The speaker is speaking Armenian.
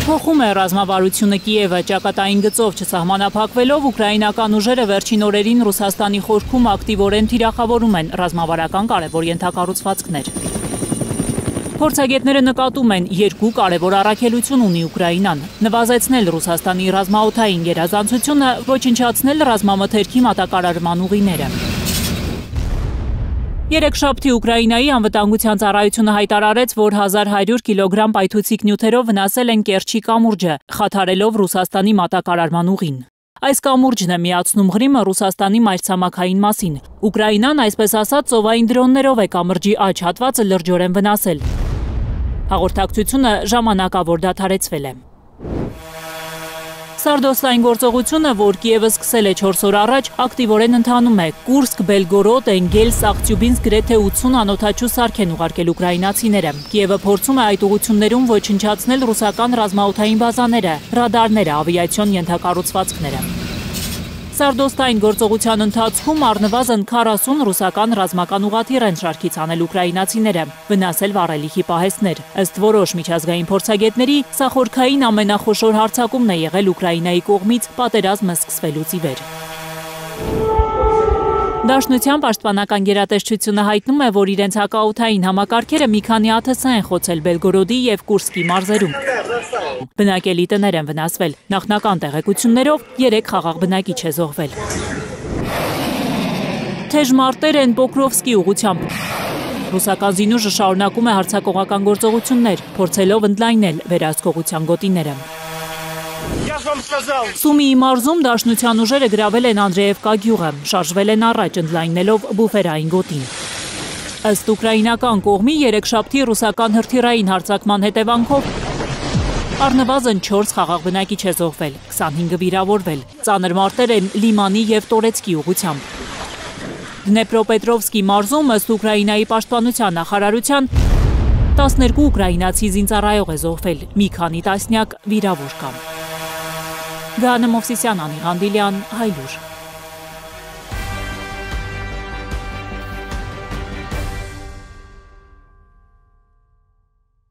Փոխում է ռազմավարությունը Կիևը, ճակատային գծով չսահմանափակվելով ուկրաինական ուժերը վերջին օրերին Ռուսաստանի խորքում ակտիվորեն թիրախավորում են ռազմավարական կարևոր ենթակառուցվածքներ։ Փորձագետները նկատում են, երկու կարևոր առաքելություն ունի Ուկրաինան՝ նվազեցնել Ռուսաստանի ռազմաօդային գերազանցությունը, ոչնչացնել ռազմամթերքի մատակարարման ուղիները։ Երեքշաբթի Ուկրաինայի անվտանգության ծառայությունը հայտարարեց, որ 1100 կիլոգրամ պայթուցիկ նյութերով վնասել են Կերչի կամուրջը, խաթարելով Ռուսաստանի մատակարարման ուղին։ Այս կամուրջն է միացնում Ղրիմը Ռուսաստանի մայրցամաքային մասին։ Ուկրաինան, այսպես ասած, ծովային դրոններով է կամրջի աջ հատվածը լրջորեն վնասել։ Հաղորդակցությունը ժամանակավոր դադարեցվել է։ Սարդոստային գործողությունը, որ Կիևը սկսել է 4 օր առաջ, ակտիվորեն ընթանում է։ Կուրսկ, Բելգորոդ, Էնգելս, Աղցյուբինսկ գրեթե 80 անօդաչու սարք են ուղարկել ուկրաինացիները։ Կիևը փորձում է այդ ուղղություններում ոչնչացնել ռուսական ռազմաօդային բազաները, ռադարները, ավիացիոն ենթակառուցվածքները։ Սարդոստային գործողության ընթացքում առնվազն 40 ռուսական ռազմական ուղղաթիռ են շարքից անել ուկրաինացիները, վնասել վառելիքի պահեստներ։ Ըստ որոշ միջազգային փորձագետների, սա խորքային ամենախոշոր հարձակումն է եղել Ուկրաինայի կողմից պատերազմը սկսվելուց ի վեր։ Դաշնության պաշտպանական գերատեսչությունը հայտնում է, որ իրենց հակաօդային համակարգերը մի քանի ԱԹՍ են խոցել Բելգորոդի և Կուրսկի մարզերում։ Բնակելի տներ են վնասվել։ Նախնական տեղեկություններով 3 խաղաղ բնակիչ է զոհվել։ Թեժ մարտեր են Պոկրովսկի ուղղությամբ։ Ռուսական զինուժը շարունակում է հարձակողական գործողություններ, փորձելով ընդլայնել վերահսկողության գոտիները։ Սումիի մարզում դաշնության ուժերը գրավել են Անդրեևկա գյուղը, շարժվել են առաջ ընդլայնելով բուֆերային գոտին։ Ըստ ուկրաինական կողմի երեքշաբթի ռուսական հրթիռային հարձակման հետևանքով առնվազն 4 խաղաղ բնակիչ է զոհվել, 25-ը վիրավորվել։ Ծանր մարտեր են Լիմանի և Տորեցկի ուղղությամբ։ Դնեպրոպետրովսկի մարզում, ըստ Ուկրաինայի պաշտպանության նախարարության, 12 ուկրաինացի զինծառայող է զոհվել, մի քանի տասնյակ վիրավոր կան։ Գանել Մովսիսյան, Անի Ղանդիլյան, Հայլուր։